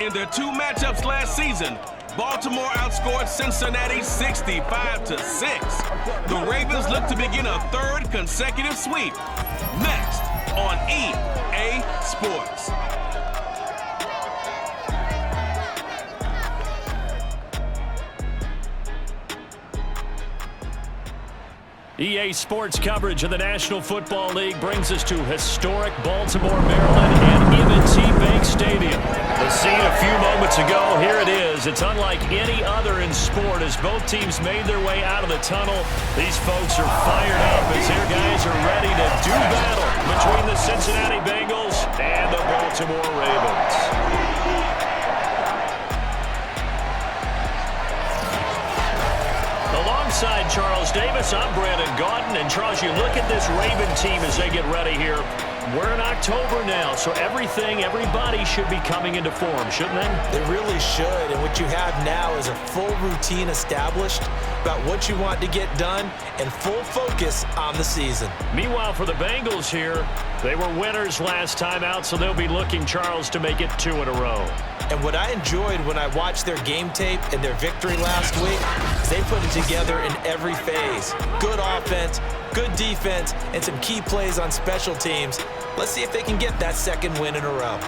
In their two matchups last season, Baltimore outscored Cincinnati 65-6. The Ravens look to begin a third consecutive sweep. Next on EA Sports. EA Sports coverage of the National Football League brings us to historic Baltimore, Maryland and M&T Bank Stadium. The scene a few moments ago, here it is. It's unlike any other in sport as both teams made their way out of the tunnel. These folks are fired up as their guys are ready to do battle between the Cincinnati Bengals and the Baltimore Ravens. Alongside Charles Davis, I'm Brandon Gaudin. And Charles, you look at this Raven team as they get ready here. We're in October now, so everybody should be coming into form, shouldn't they? They really should, and what you have now is a full routine established about what you want to get done and full focus on the season. Meanwhile, for the Bengals here, they were winners last time out, so they'll be looking, Charles, to make it 2 in a row. And what I enjoyed when I watched their game tape and their victory last week is they put it together in every phase. Good offense, good defense, and some key plays on special teams. Let's see if they can get that second win in a row.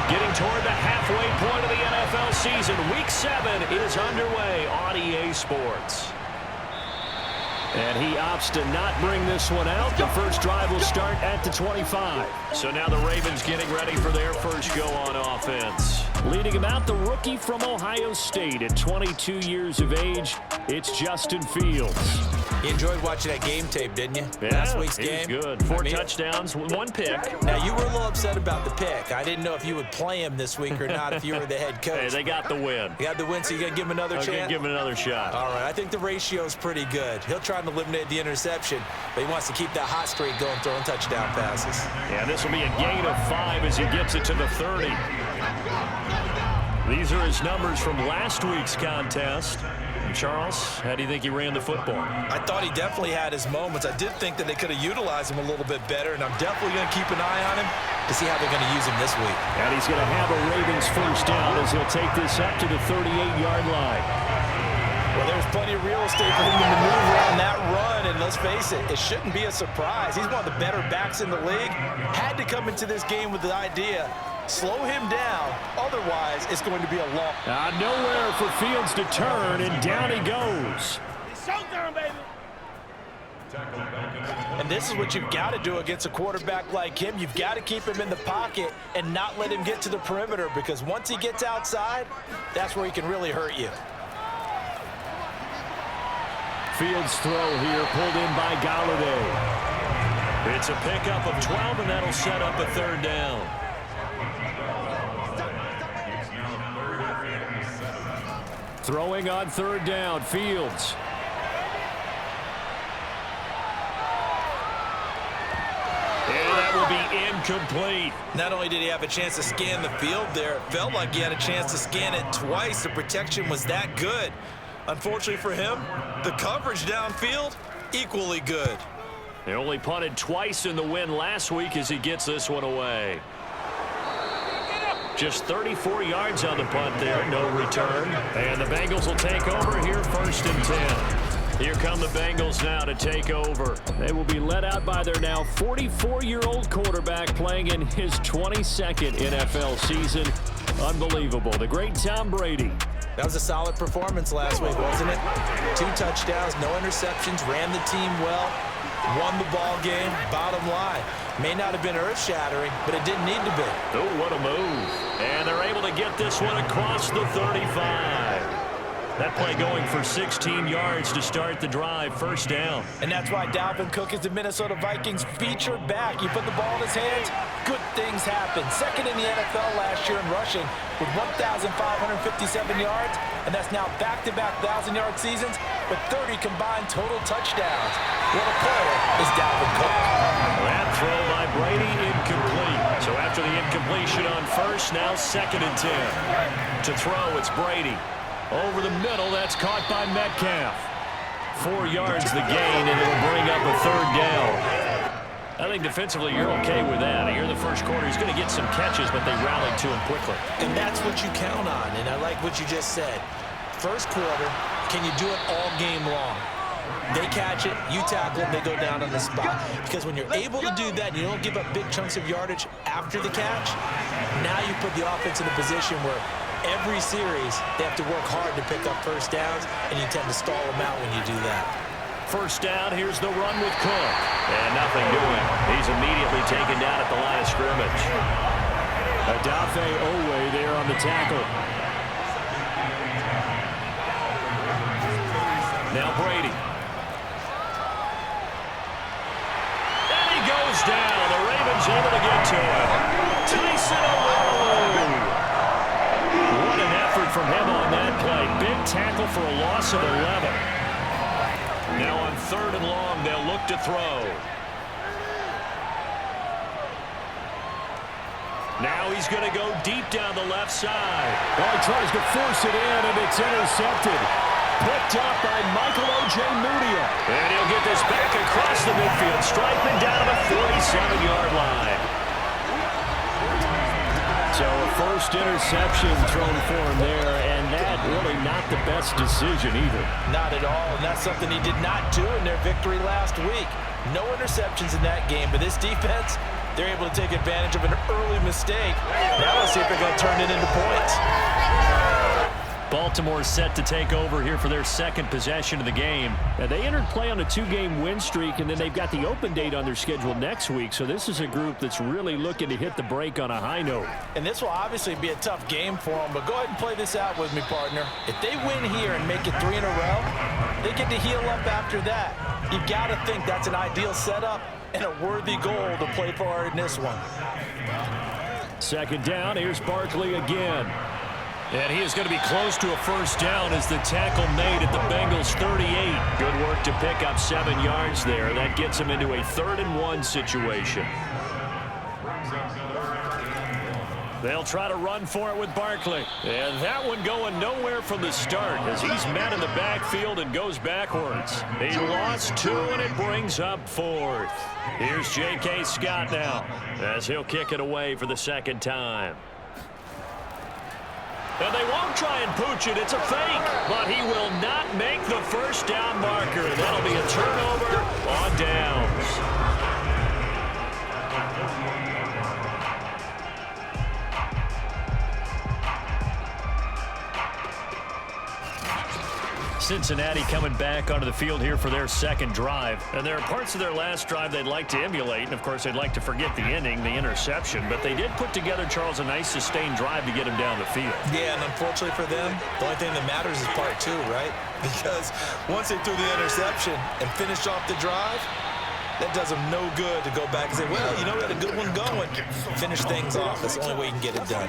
Getting toward the halfway point of the NFL season, Week 7 is underway on EA Sports. And he opts to not bring this one out. The first drive will start at the 25. So now the Ravens getting ready for their first go on offense. Leading him out, the rookie from Ohio State at 22 years of age, it's Justin Fields. You enjoyed watching that game tape, didn't you? Yeah, Last week's game. He was good. 4 touchdowns, 1 pick. Now, you were a little upset about the pick. I didn't know if you would play him this week or not if you were the head coach. Hey, they got the win. You got the win, so you got to give him another chance? I'm going to give him another shot. All right, I think the ratio is pretty good. He'll try and eliminate the interception, but he wants to keep that hot streak going, throwing touchdown passes. Yeah, this will be a gain of 5 as he gets it to the 30. These are his numbers from last week's contest. Charles, how do you think he ran the football? I thought he definitely had his moments. I did think that they could have utilized him a little bit better, and I'm definitely going to keep an eye on him to see how they're going to use him this week. And he's going to have a Ravens first down as he'll take this up to the 38-yard line. Well, there's plenty of real estate for him to maneuver on that run, and let's face it, it shouldn't be a surprise. He's one of the better backs in the league. Had to come into this game with the idea, slow him down, otherwise it's going to be a long. Nowhere for Fields to turn, and down he goes. It's showtime, baby. And this is what you've got to do against a quarterback like him. You've got to keep him in the pocket and not let him get to the perimeter, because once he gets outside, that's where he can really hurt you. Fields' throw here pulled in by Galladay. It's a pickup of 12, and that'll set up a third down. Throwing on third down, Fields. And that will be incomplete. Not only did he have a chance to scan the field there, it felt like he had a chance to scan it twice. The protection was that good. Unfortunately for him, the coverage downfield, equally good. They only punted twice in the win last week as he gets this one away. Just 34 yards on the punt there, no return. And the Bengals will take over here, 1st and 10. Here come the Bengals now to take over. They will be led out by their now 44-year-old quarterback playing in his 22nd NFL season. Unbelievable. The great Tom Brady. That was a solid performance last week, wasn't it? 2 touchdowns, no interceptions, ran the team well, won the ball game. Bottom line, may not have been earth-shattering, but it didn't need to be. Oh, what a move. And they're able to get this one across the 35. That play going for 16 yards to start the drive, 1st down. And that's why Dalvin Cook is the Minnesota Vikings featured back. You put the ball in his hands, good things happen. 2nd in the NFL last year in rushing with 1,557 yards, and that's now back-to-back 1,000-yard seasons with 30 combined total touchdowns. What a player is Dalvin Cook. That throw by Brady incomplete. So after the incompletion on 1st, now 2nd and 10. To throw, it's Brady. Over the middle, that's caught by Metcalf. 4 yards the gain, and it'll bring up a third down. I think defensively you're okay with that. Here in the first quarter, he's going to get some catches, but they rallied to him quickly. And that's what you count on, and I like what you just said. First quarter, can you do it all game long? They catch it, you tackle them, they go down on the spot. Because when you're able to do that, you don't give up big chunks of yardage after the catch, now you put the offense in a position where every series they have to work hard to pick up first downs, and you tend to stall them out when you do that. First down, here's the run with Cook. And nothing doing. He's immediately taken down at the line of scrimmage. Adafe Owe there on the tackle. Now Brady. And he goes down. The Ravens able to get to him. Tyson Oweh. What an effort from him on that play. Big tackle for a loss of 11. Now on 3rd and long, they'll look to throw. Now he's going to go deep down the left side. Oh, he tries to force it in, and it's intercepted. Picked up by Michael O.J. Mudia. And he'll get this back across the midfield, striking down to the 47-yard line. So a first interception thrown for him there, and that really not the best decision either. Not at all, and that's something he did not do in their victory last week. No interceptions in that game, but this defense, they're able to take advantage of an early mistake. Now let's see if they're going to turn it into points. Baltimore set to take over here for their second possession of the game. And they entered play on a 2-game win streak, and then they've got the open date on their schedule next week. So this is a group that's really looking to hit the break on a high note. And this will obviously be a tough game for them, but go ahead and play this out with me, partner. If they win here and make it 3 in a row, they get to heal up after that. You've got to think that's an ideal setup and a worthy goal to play for in this one. Second down, here's Barkley again. And he is going to be close to a first down as the tackle made at the Bengals 38. Good work to pick up 7 yards there. That gets him into a 3rd and 1 situation. They'll try to run for it with Barkley. And that one going nowhere from the start as he's met in the backfield and goes backwards. He lost 2, and it brings up 4th. Here's J.K. Scott now as he'll kick it away for the second time. And they won't try and pooch it. It's a fake. But he will not make the first down marker. That'll be a turnover on downs. Cincinnati coming back onto the field here for their second drive. And there are parts of their last drive they'd like to emulate. And, of course, they'd like to forget the ending, the interception. But they did put together, Charles, a nice sustained drive to get him down the field. Yeah, and unfortunately for them, the only thing that matters is part 2, right? Because once they threw the interception and finished off the drive, that does them no good to go back and say, well, you know, we had a good one going. Finish things off. That's the only way you can get it done.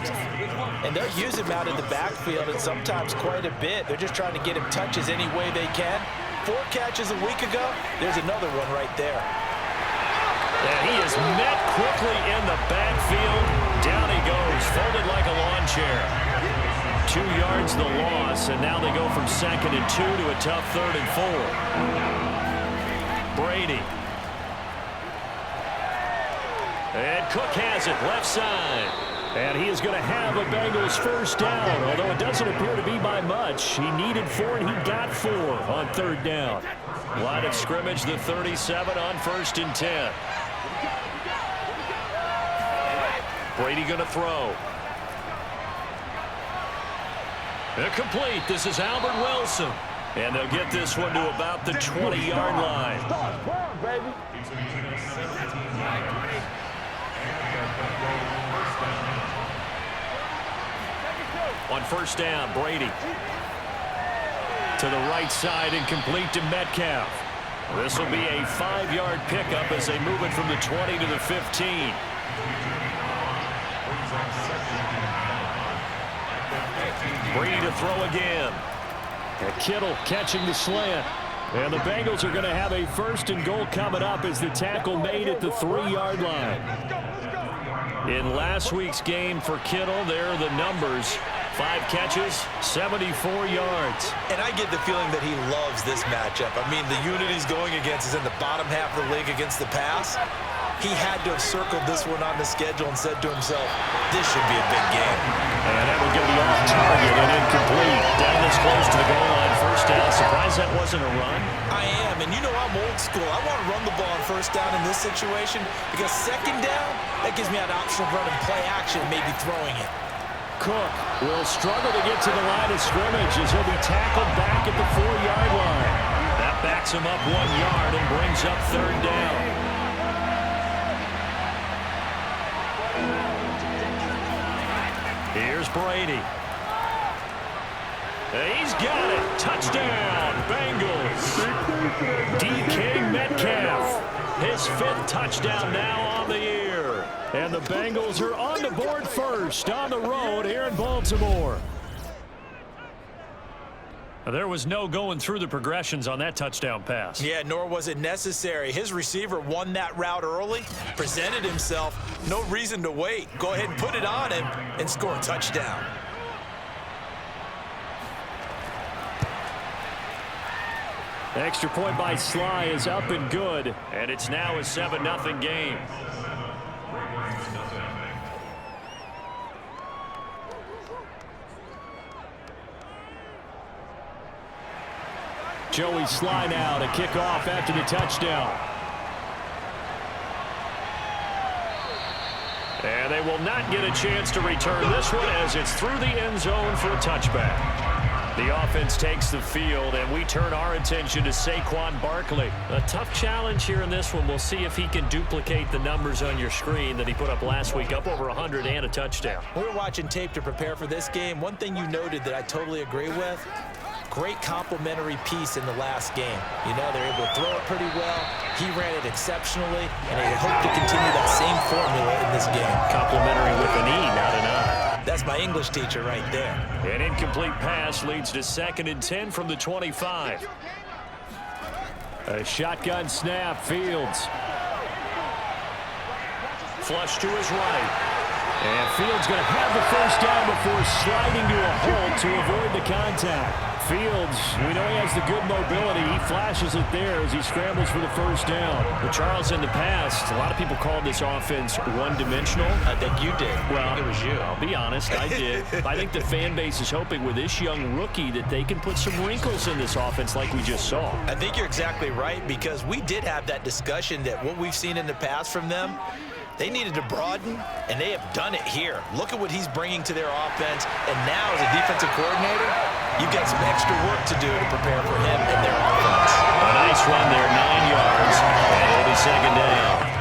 And they'll use him out in the backfield, and sometimes quite a bit. They're just trying to get him touches any way they can. 4 catches a week ago. There's another one right there. And he is met quickly in the backfield. Down he goes, folded like a lawn chair. 2 yards the loss, and now they go from 2nd and 2 to a tough 3rd and 4. Brady. And Cook has it, left side. And he is going to have a Bengals first down, although it doesn't appear to be by much. He needed 4, and he got 4 on 3rd down. Line of scrimmage, the 37 on 1st and 10. Brady going to throw. Incomplete. This is Albert Wilson. And they'll get this one to about the 20-yard line. On first down, Brady. To the right side and complete to Metcalf. This will be a 5-yard pickup as they move it from the 20 to the 15. Brady to throw again. And Kittle catching the slant. And the Bengals are going to have a 1st and goal coming up as the tackle made at the 3-yard line. In last week's game for Kittle, there are the numbers. 5 catches, 74 yards. And I get the feeling that he loves this matchup. I mean, the unit he's going against is in the bottom half of the league against the pass. He had to have circled this one on the schedule and said to himself, this should be a big game. And that will get the off target and incomplete. Down this close to the goal line, first down. Surprised that wasn't a run? I am, and you know I'm old school. I want to run the ball on first down in this situation because second down, that gives me an option of running play action, maybe throwing it. Cook will struggle to get to the line of scrimmage as he'll be tackled back at the 4-yard line. That backs him up 1 yard and brings up third down. Here's Brady. He's got it. Touchdown, Bengals. DK Metcalf. His 5th touchdown now on the year. And the Bengals are on the board first on the road here in Baltimore. There was no going through the progressions on that touchdown pass. Yeah, nor was it necessary. His receiver won that route early, presented himself. No reason to wait. Go ahead and put it on him and score a touchdown. The extra point by Sly is up and good, and it's now a 7-0 game. Joey Sly now to kick off after the touchdown. And they will not get a chance to return this one as it's through the end zone for a touchback. The offense takes the field, and we turn our attention to Saquon Barkley. A tough challenge here in this one. We'll see if he can duplicate the numbers on your screen that he put up last week, up over 100 and a touchdown. We were watching tape to prepare for this game. One thing you noted that I totally agree with, great complimentary piece in the last game. You know, they're able to throw it pretty well. He ran it exceptionally, and they hope to continue that same formula in this game. Complimentary with an E, not an I. That's my English teacher right there. An incomplete pass leads to 2nd and 10 from the 25. A shotgun snap, Fields. Flush to his right. And Fields going to have the first down before sliding to a halt to avoid the contact. Fields, we know he has the good mobility. He flashes it there as he scrambles for the first down. But Charles, in the past, a lot of people called this offense one-dimensional. I think you did. Well, it was you. I'll be honest, I did. I think the fan base is hoping with this young rookie that they can put some wrinkles in this offense like we just saw. I think you're exactly right because we did have that discussion that what we've seen in the past from them, they needed to broaden, and they have done it here. Look at what he's bringing to their offense, and now as a defensive coordinator, you've got some extra work to do to prepare for him and their offense. A nice run there, 9 yards, and it'll be 2nd down.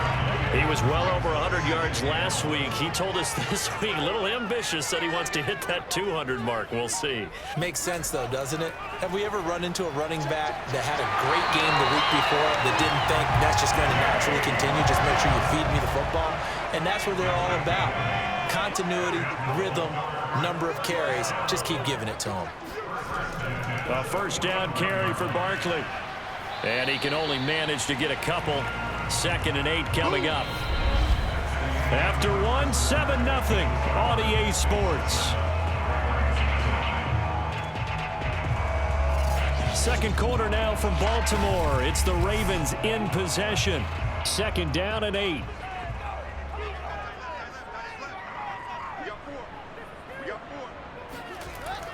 He was well over 100 yards last week. He told us this week, a little ambitious, said he wants to hit that 200 mark. We'll see. Makes sense, though, doesn't it? Have we ever run into a running back that had a great game the week before that didn't think that's just going to naturally continue? Just make sure you feed me the football. And that's what they're all about. Continuity, rhythm, number of carries. Just keep giving it to him. A first down carry for Barkley. And he can only manage to get a couple. 2nd and 8 coming up. After 7-0 on EA Sports. Second quarter now from Baltimore. It's the Ravens in possession. 2nd down and 8.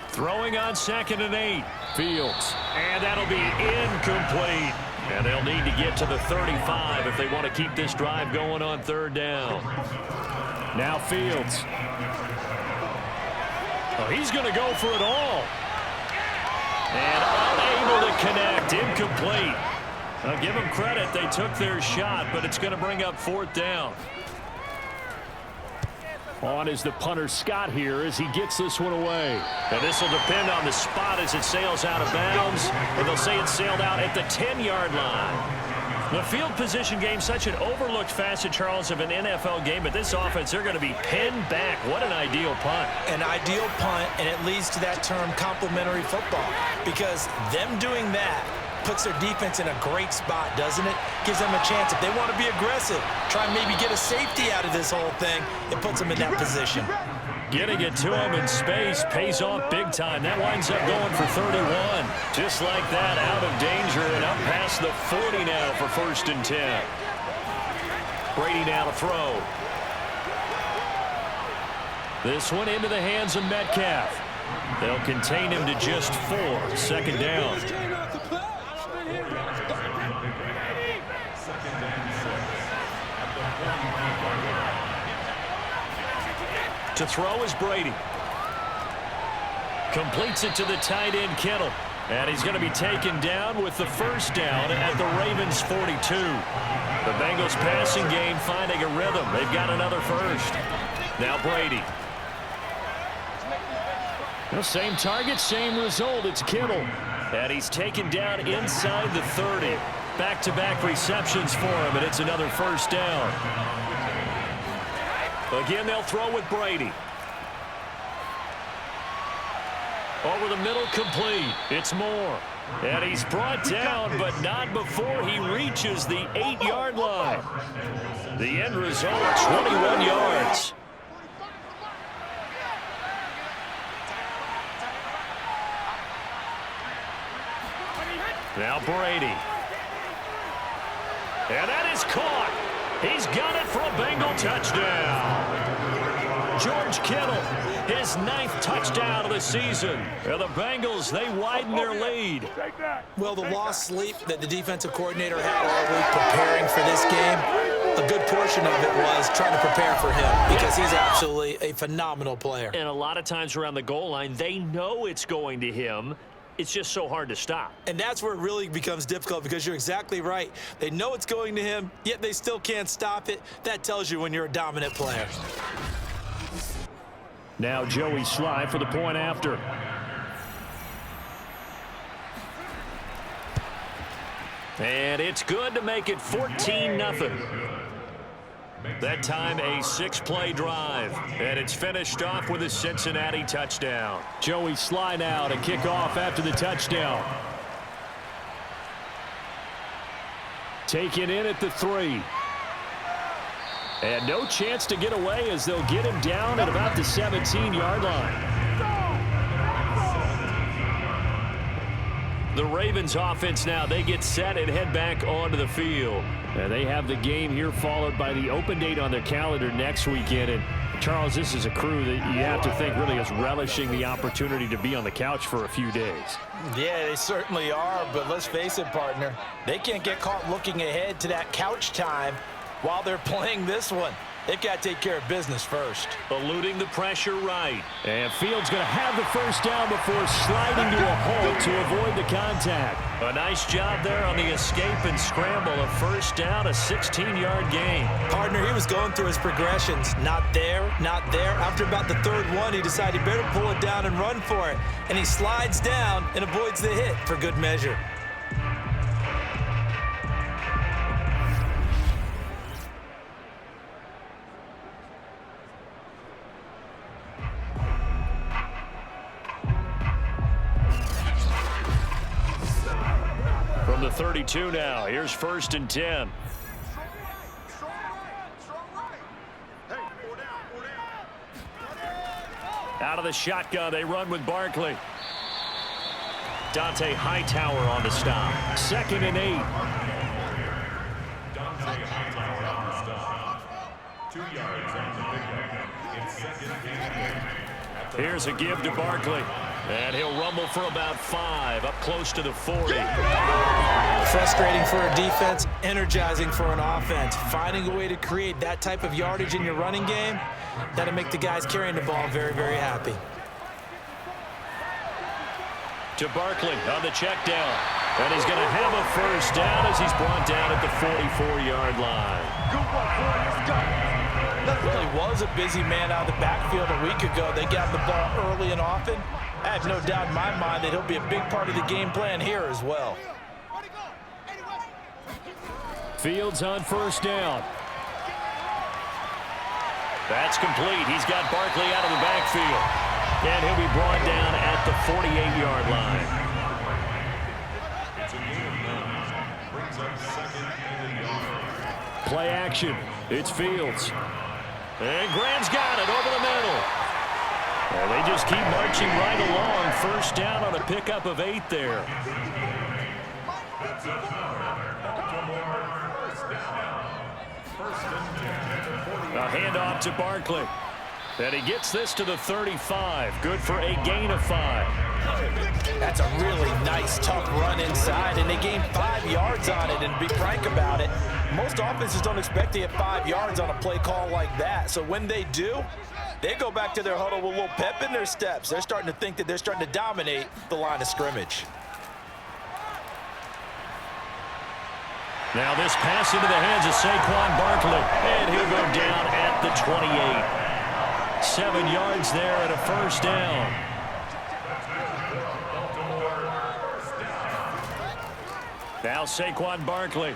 Throwing on 2nd and 8. Fields. And that'll be incomplete. And they'll need to get to the 35 if they want to keep this drive going on 3rd down. Now Fields. Oh, he's going to go for it all. And unable to connect. Incomplete. I'll give them credit. They took their shot, but it's going to bring up 4th down. On is the punter Scott here as he gets this one away. And this will depend on the spot as it sails out of bounds. And they'll say it sailed out at the 10-yard line. The field position game, such an overlooked facet, Charles, of an NFL game. But this offense, they're going to be pinned back. What an ideal punt. An ideal punt, and it leads to that term complimentary football. Because them doing that puts their defense in a great spot, doesn't it? Gives them a chance. If they want to be aggressive, try and maybe get a safety out of this whole thing, it puts them in that position. Getting it to him in space pays off big time. That winds up going for 31. Just like that, out of danger and up past the 40 now for 1st and 10. Brady now to throw. This one into the hands of Metcalf. They'll contain him to just 4. 2nd down. To throw is Brady. Completes it to the tight end, Kittle. And he's going to be taken down with the 1st down at the Ravens 42. The Bengals passing game finding a rhythm. They've got another 1st. Now Brady. The same target, same result. It's Kittle. And he's taken down inside the 30. Back-to-back receptions for him, and it's another 1st down. Again, they'll throw with Brady. Over the middle, complete. It's Moore. And he's brought down, but not before he reaches the 8-yard line. The end result, 21 yards. Now Brady. And that is caught. He's got it for a Bengal touchdown. George Kittle, his 9th touchdown of the season. And the Bengals, they widen their lead. Well, the lost sleep that the defensive coordinator had all week preparing for this game, a good portion of it was trying to prepare for him because he's absolutely a phenomenal player. And a lot of times around the goal line, they know it's going to him. It's just so hard to stop. And that's where it really becomes difficult because you're exactly right. They know it's going to him, yet they still can't stop it. That tells you when you're a dominant player. Now Joey Sly for the point after. And it's good to make it 14-0. That time a 6-play drive. And it's finished off with a Cincinnati touchdown. Joey Sly now to kick off after the touchdown. Taken in at the 3. And no chance to get away as they'll get him down at about the 17-yard line. The Ravens offense now, they get set and head back onto the field. And they have the game here followed by the open date on their calendar next weekend. And Charles, this is a crew that you have to think really is relishing the opportunity to be on the couch for a few days. Yeah, they certainly are, but let's face it, partner. They can't get caught looking ahead to that couch time while they're playing this one. They've got to take care of business first. Eluding the pressure right. And Fields going to have the 1st down before sliding to a halt to avoid the contact. A nice job there on the escape and scramble. A 1st down, a 16-yard gain. Partner, he was going through his progressions. Not there, not there. After about the 3rd one, he decided he better pull it down and run for it. And he slides down and avoids the hit for good measure. From the 32 now, here's 1st and 10. Out of the shotgun, they run with Barkley. Dante Hightower on the stop. 2nd and 8. Dante Hightower on the stop. 2 yards on the pickup. It's 2nd and 8. Here's a give to Barkley. And he'll rumble for about 5, up close to the 40. Frustrating for a defense, energizing for an offense. Finding a way to create that type of yardage in your running game, that'll make the guys carrying the ball very, very happy. To Barkley on the check down. And he's going to have a 1st down as he's brought down at the 44-yard line. Really was a busy man out of the backfield a week ago. They got the ball early and often. I have no doubt in my mind that he'll be a big part of the game plan here as well. Fields on 1st down. That's complete. He's got Barkley out of the backfield. And he'll be brought down at the 48-yard line. Play action. It's Fields. And Graham's got it over the middle. And they just keep marching right along. First down on a pickup of 8 there. A handoff to Barkley. And he gets this to the 35. Good for a gain of 5. That's a really nice, tough run inside, and they gained 5 yards on it. And to be frank about it, most offenses don't expect to get 5 yards on a play call like that. So when they do, they go back to their huddle with a little pep in their steps. They're starting to think that they're starting to dominate the line of scrimmage. Now this pass into the hands of Saquon Barkley, and he'll go down at the 28. 7 yards there and a first down. Now Saquon Barkley.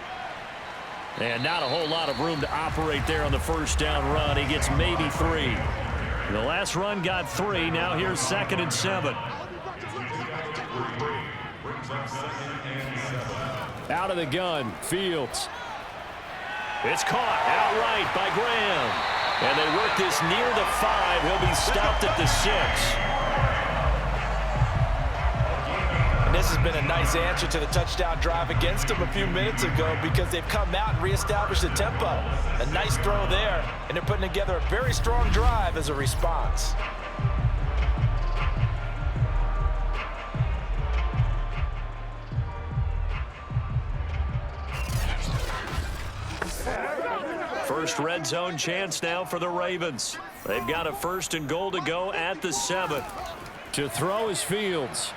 And not a whole lot of room to operate there on the first down run. He gets maybe 3. The last run got 3. Now here's 2nd and 7. Out of the gun, Fields. It's caught outright by Graham. And they work this near the 5. He'll be stopped at the 6. And this has been a nice answer to the touchdown drive against them a few minutes ago, because they've come out and reestablished the tempo. A nice throw there, and they're putting together a very strong drive as a response. First red zone chance now for the Ravens. They've got a 1st and goal to go at the 7. To throw is Fields.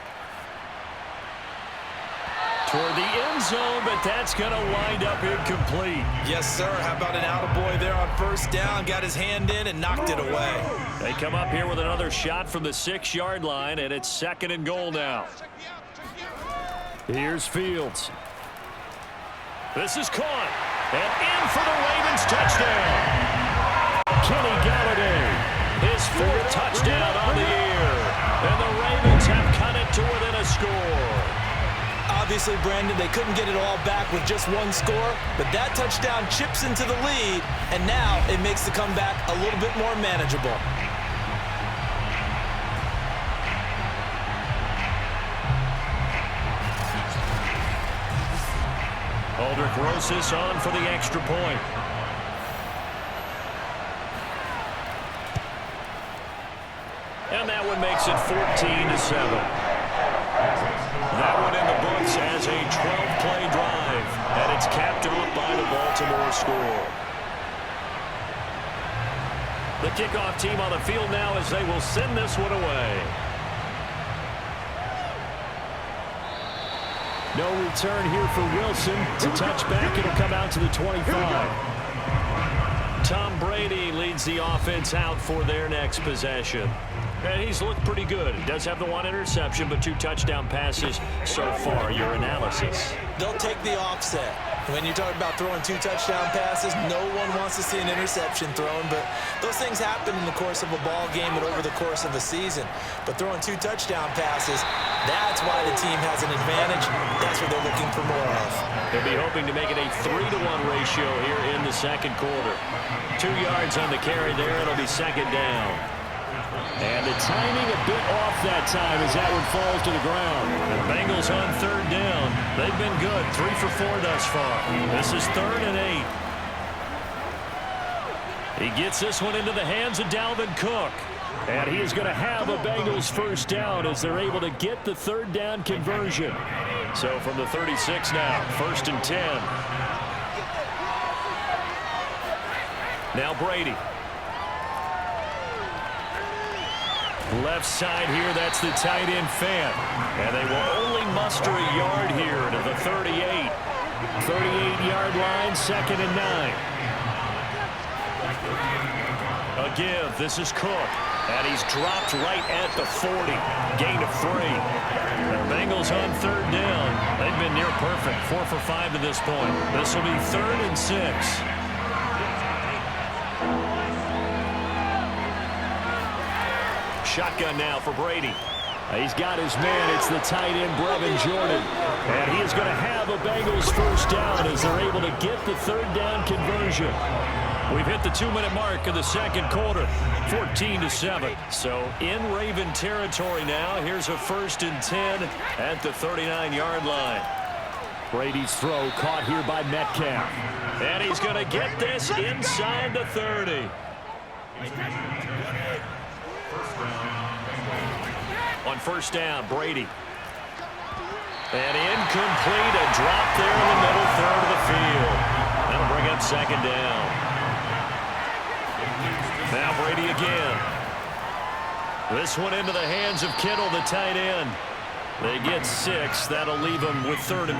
Toward the end zone, but that's going to wind up incomplete. Yes, sir. How about an attaboy there on first down? Got his hand in and knocked it away. They come up here with another shot from the 6-yard line, and it's 2nd and goal now. Here's Fields. This is caught. And in for the Ravens touchdown. Kenny Galladay, his 4th touchdown on the year. And the Ravens have cut it to within a score. Obviously, Brandon, they couldn't get it all back with just one score, but that touchdown chips into the lead, and now it makes the comeback a little bit more manageable. Aldrich Rosas on for the extra point. And that one makes it 14-7. That one in the books as a 12-play drive. And it's capped off by the Baltimore score. The kickoff team on the field now as they will send this one away. No return here for Wilson. To touch back, it'll come out to the 25. Tom Brady leads the offense out for their next possession. And he's looked pretty good. He does have the 1 interception, but 2 touchdown passes so far. Your analysis? They'll take the offset. When you talk about throwing 2 touchdown passes, no one wants to see an interception thrown, but those things happen in the course of a ball game and over the course of a season. But throwing 2 touchdown passes, that's why the team has an advantage. That's what they're looking for more of. They'll be hoping to make it a 3-to-1 ratio here in the second quarter. 2 yards on the carry there. It'll be 2nd down. And the timing a bit off that time as that one falls to the ground. The Bengals on 3rd down. They've been good. 3 for 4 thus far. This is 3rd and 8. He gets this one into the hands of Dalvin Cook. And he is going to have a Bengals 1st down as they're able to get the 3rd down conversion. So from the 36 now, 1st and 10. Now Brady. Left side here, that's the tight end Fant. And they will only muster a yard here to the 38. 38-yard line, 2nd and 9. A give, this is Cook. And he's dropped right at the 40. Gain of 3. The Bengals on 3rd down. They've been near perfect, 4 for 5 to this point. This will be 3rd and 6. Shotgun now for Brady. He's got his man. It's the tight end, Brevin Jordan. And he is going to have a Bengals 1st down as they're able to get the 3rd down conversion. We've hit the 2-minute mark of the second quarter, 14-7. So in Raven territory now. Here's a 1st and 10 at the 39-yard line. Brady's throw caught here by Metcalf. And he's going to get this inside the 30. On 1st down, Brady. And incomplete, a drop there in the middle third of the field. That'll bring up 2nd down. Now Brady again. This one into the hands of Kittle, the tight end. They get 6. That'll leave them with 3rd and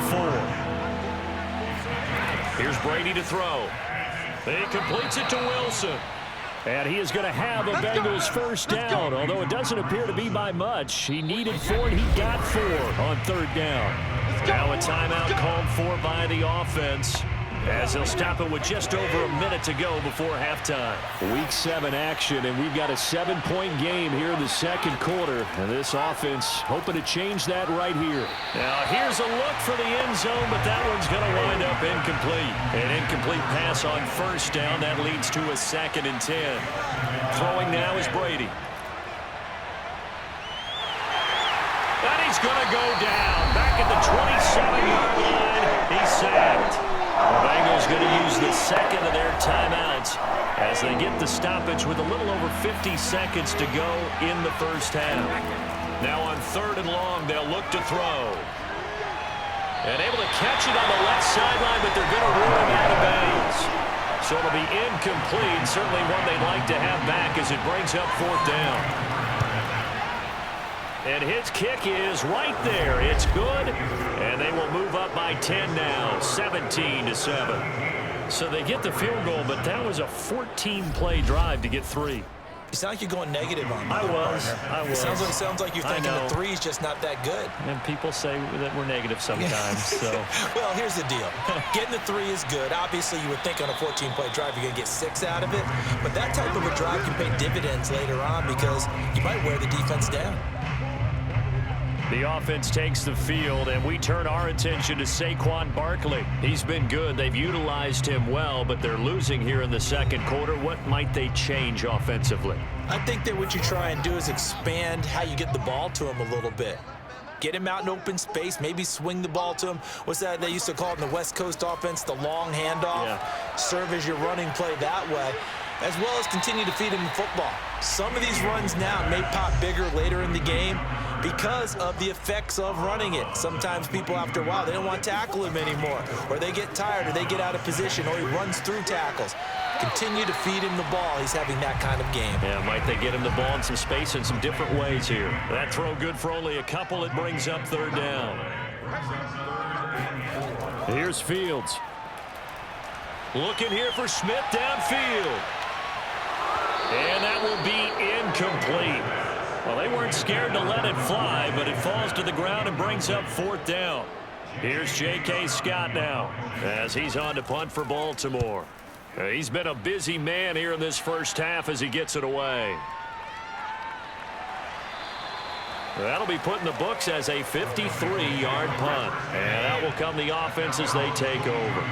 4. Here's Brady to throw. He completes it to Wilson. And he is going to have a Bengals 1st down, although it doesn't appear to be by much. He needed 4, and he got 4 on 3rd down. Now a timeout called for by the offense, as they'll stop it with just over a minute to go before halftime. Week 7 action, and we've got a 7-point game here in the second quarter. And this offense hoping to change that right here. Now here's a look for the end zone, but that one's going to wind up incomplete. An incomplete pass on 1st down. That leads to a 2nd and 10. Throwing now is Brady. And he's going to go down. Back at the 27-yard line. He's sacked. The Bengals going to use the 2nd of their timeouts as they get the stoppage with a little over 50 seconds to go in the 1st half. Now on 3rd and long, they'll look to throw. And able to catch it on the left sideline, but they're going to rule him out of bounds. So it'll be incomplete, certainly one they'd like to have back as it brings up 4th down. And his kick is right there. It's good. And they will move up by 10 now, 17-7. So they get the field goal, but that was a 14-play drive to get 3. You sound like you're going negative on me. I was. It sounds like you're thinking the 3 is just not that good. And people say that we're negative sometimes. So. Well, here's the deal. Getting the 3 is good. Obviously, you would think on a 14-play drive you're going to get 6 out of it. But that type of a drive can pay dividends later on because you might wear the defense down. The offense takes the field, and we turn our attention to Saquon Barkley. He's been good. They've utilized him well, but they're losing here in the second quarter. What might they change offensively? I think that what you try and do is expand how you get the ball to him a little bit. Get him out in open space, maybe swing the ball to him. What's that they used to call it in the West Coast offense, the long handoff? Yeah. Serve as your running play that way, as well as continue to feed him the football. Some of these runs now may pop bigger later in the game because of the effects of running it. Sometimes people, after a while, they don't want to tackle him anymore, or they get tired, or they get out of position, or he runs through tackles. Continue to feed him the ball. He's having that kind of game. Yeah, might they get him the ball in some space in some different ways here. That throw good for only a couple. It brings up 3rd down. Here's Fields. Looking here for Smith downfield. And that will be incomplete. Well, they weren't scared to let it fly, but it falls to the ground and brings up 4th down. Here's J.K. Scott now as he's on to punt for Baltimore. He's been a busy man here in this first half as he gets it away. That'll be put in the books as a 53-yard punt. And out will come the offense as they take over.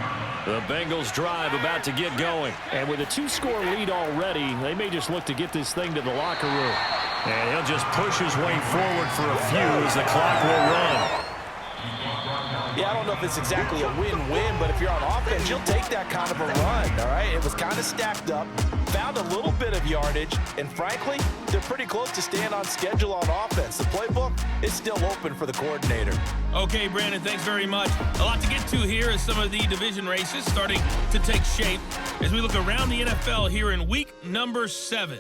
The Bengals drive about to get going. And with a 2-score lead already, they may just look to get this thing to the locker room. And he'll just push his way forward for a few as the clock will run. Yeah, I don't know if it's exactly a win-win, but if you're on offense, you'll take that kind of a run, all right? It was kind of stacked up, found a little bit of yardage, and frankly, they're pretty close to staying on schedule on offense. The playbook is still open for the coordinator. Okay, Brandon, thanks very much. A lot to get to here as some of the division races starting to take shape as we look around the NFL here in week number 7.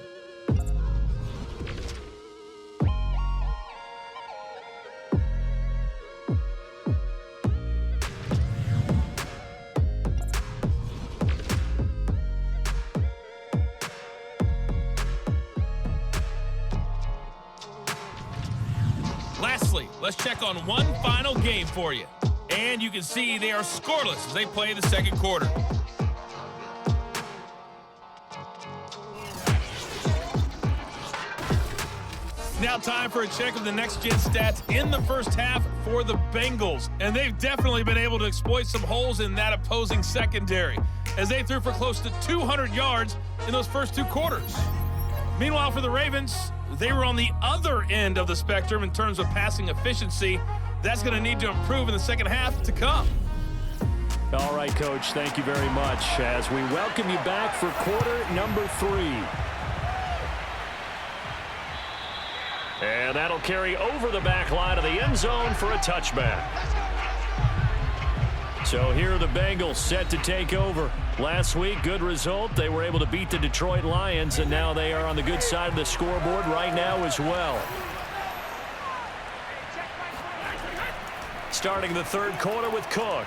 Lastly, let's check on one final game for you. And you can see they are scoreless as they play the second quarter. Now time for a check of the next-gen stats in the first half for the Bengals. And they've definitely been able to exploit some holes in that opposing secondary. as they threw for close to 200 yards in those first 2 quarters. Meanwhile, for the Ravens, they were on the other end of the spectrum in terms of passing efficiency. That's going to need to improve in the second half to come. All right, Coach, thank you very much as we welcome you back for quarter number 3. And that'll carry over the back line of the end zone for a touchback. So here are the Bengals set to take over. Last week, good result. They were able to beat the Detroit Lions, and now they are on the good side of the scoreboard right now as well. Starting the third quarter with Cook.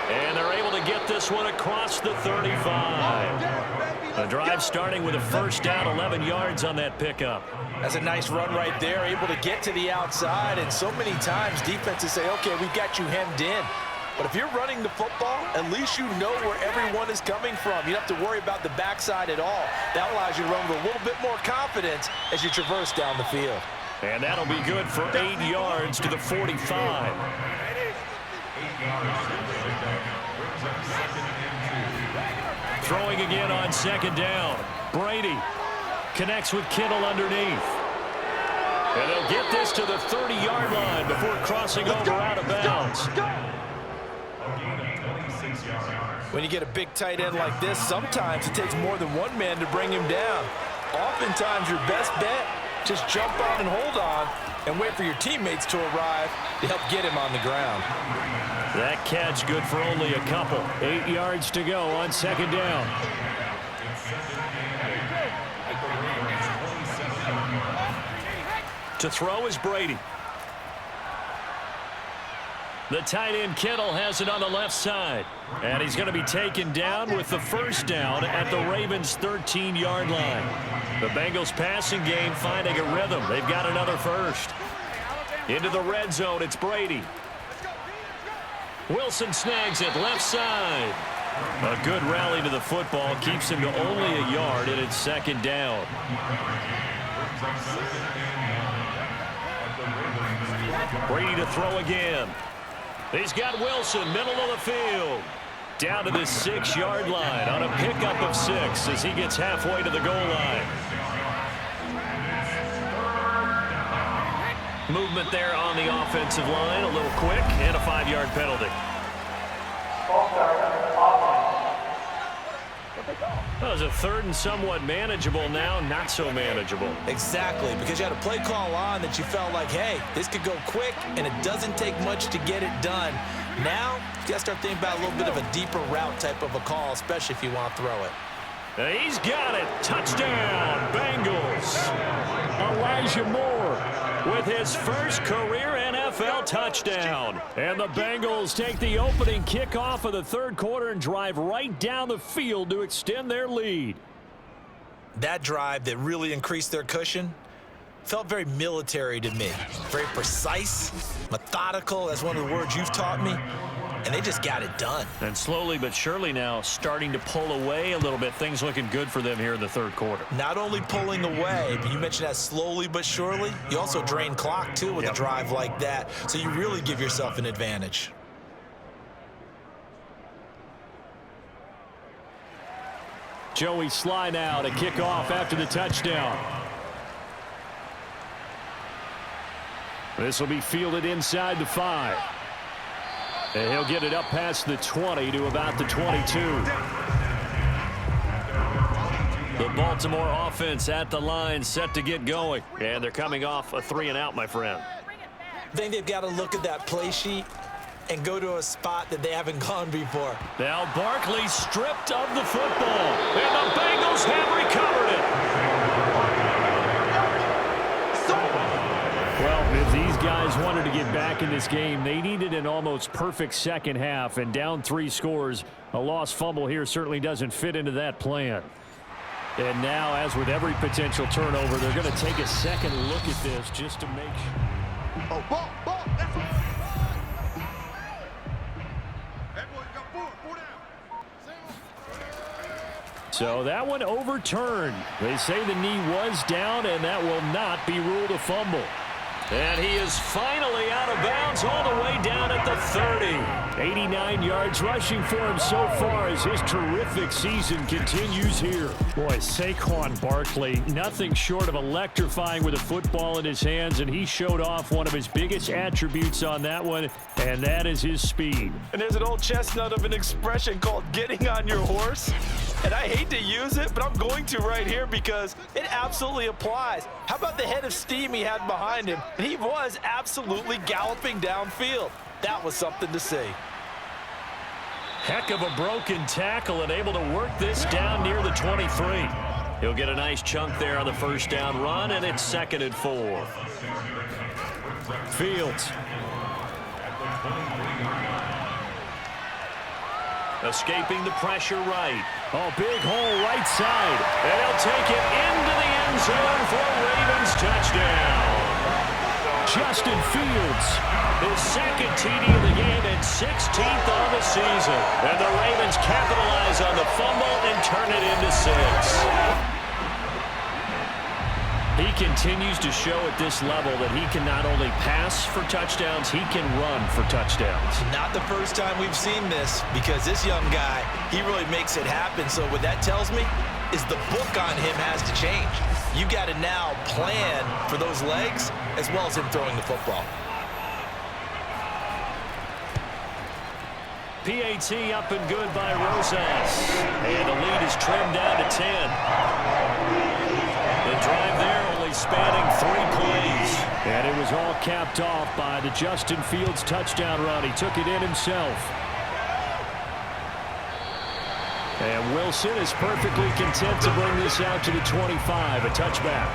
And they're able to get this one across the 35. The drive starting with a first down, 11 yards on that pickup. That's a nice run right there, able to get to the outside, and so many times defenses say, okay, we've got you hemmed in. But if you're running the football, at least you know where everyone is coming from. You don't have to worry about the backside at all. That allows you to run with a little bit more confidence as you traverse down the field. And that'll be good for 8 yards to the 45. Throwing again on second down. Brady connects with Kittle underneath. And they'll get this to the 30-yard line before crossing over out of bounds. When you get a big tight end like this, sometimes it takes more than one man to bring him down. Oftentimes your best bet, just jump on and hold on and wait for your teammates to arrive to help get him on the ground. That catch good for only a couple. 8 yards to go on second down. To throw is Brady. The tight end Kittle has it on the left side. And he's going to be taken down with the first down at the Ravens' 13-yard line. The Bengals passing game finding a rhythm. They've got another first. Into the red zone, it's Brady. Wilson snags it left side. A good rally to the football keeps him to only a yard, and it's second down. Brady to throw again. He's got Wilson, middle of the field. Down to the 6-yard line on a pickup of 6 as he gets halfway to the goal line. Movement there on the offensive line, a little quick, and a 5-yard penalty. That was a third and somewhat manageable, now not so manageable. Exactly, because you had a play call on that you felt like, hey, this could go quick, and it doesn't take much to get it done. Now, you got to start thinking about a little bit of a deeper route type of a call, especially if you want to throw it. He's got it. Touchdown, Bengals. Elijah Moore with his first career NFL touchdown. And the Bengals take the opening kickoff of the third quarter and drive right down the field to extend their lead. That drive that really increased their cushion felt very military to me. Very precise, methodical. That's one of the words you've taught me. And they just got it done. And slowly but surely now starting to pull away a little bit. Things looking good for them here in the third quarter. Not only pulling away, but you mentioned that slowly but surely. You also drain clock, too, with a drive like that. So you really give yourself an advantage. Joey Sly now to kick off after the touchdown. This will be fielded inside the 5. And he'll get it up past the 20 to about the 22. The Baltimore offense at the line set to get going. And they're coming off a 3-and-out, my friend. I think they've got to look at that play sheet and go to a spot that they haven't gone before. Now Barkley stripped of the football. And the Bengals have recovered it. Well, if these guys wanted to get back in this game, they needed an almost perfect second half, and down 3 scores. A lost fumble here certainly doesn't fit into that plan. And now, as with every potential turnover, they're going to take a second look at this just to make sure. Oh, ball, that's all. Hey, boy, you got 4 down. So that one overturned. They say the knee was down, and that will not be ruled a fumble. And he is finally out of bounds all the way down at the 30. 89 yards rushing for him so far as his terrific season continues here. Boy, Saquon Barkley, nothing short of electrifying with a football in his hands, and he showed off one of his biggest attributes on that one, and that is his speed. And there's an old chestnut of an expression called getting on your horse. And I hate to use it, but I'm going to right here because it absolutely applies. How about the head of steam he had behind him? He was absolutely galloping downfield. That was something to see. Heck of a broken tackle and able to work this down near the 23. He'll get a nice chunk there on the first down run, and it's 2nd and 4. Fields. Escaping the pressure right. Oh, big hole right side. And he'll take it into the end zone for a Ravens touchdown. Justin Fields. His 2nd TD of the game and 16th on the season. And the Ravens capitalize on the fumble and turn it into 6. He continues to show at this level that he can not only pass for touchdowns, he can run for touchdowns. Not the first time we've seen this because this young guy, he really makes it happen. So what that tells me is the book on him has to change. You got to now plan for those legs as well as him throwing the football. PAT up and good by Rosas. And the lead is trimmed down to 10. The drive there only spanning 3 plays. And it was all capped off by the Justin Fields touchdown run. He took it in himself. And Wilson is perfectly content to bring this out to the 25, a touchback.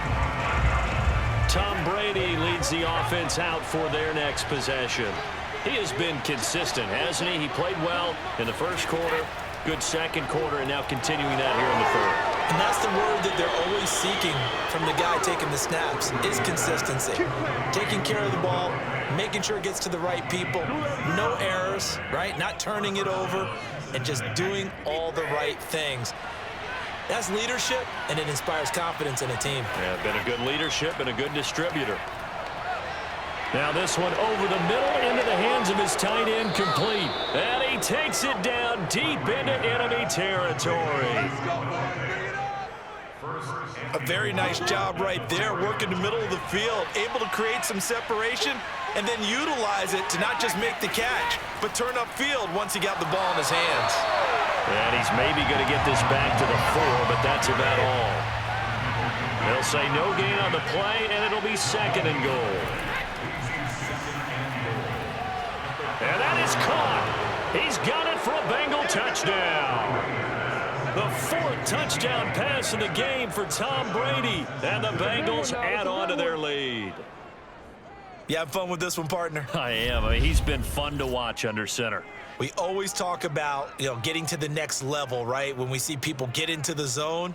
Tom Brady leads the offense out for their next possession. He has been consistent, hasn't he? He played well in the first quarter, good second quarter, and now continuing that here in the third. And that's the word that they're always seeking from the guy taking the snaps is consistency. Taking care of the ball, making sure it gets to the right people, no errors, right? Not turning it over, and just doing all the right things. That's leadership, and it inspires confidence in a team. Yeah, been a good leadership and a good distributor. Now this one over the middle into the hands of his tight end, complete. And he takes it down deep into enemy territory. A very nice job right there, working the middle of the field, able to create some separation and then utilize it to not just make the catch, but turn upfield once he got the ball in his hands. And he's maybe going to get this back to the 4, but that's about all. They'll say no gain on the play, and it'll be 2nd and goal. And that is caught. He's got it for a Bengal touchdown. The 4th touchdown pass in the game for Tom Brady. And the Bengals add on to their lead. You have fun with this one, partner? I am. I mean, he's been fun to watch under center. We always talk about, getting to the next level, right? When we see people get into the zone,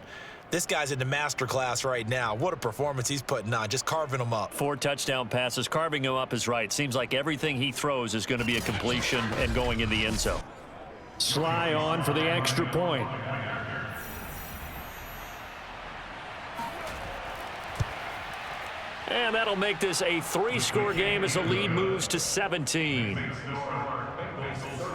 this guy's in the master class right now. What a performance he's putting on, just carving them up. 4 touchdown passes. Carving him up is right. Seems like everything he throws is going to be a completion and going in the end zone. Sly on for the extra point. And that'll make this a 3-score game as the lead moves to 17.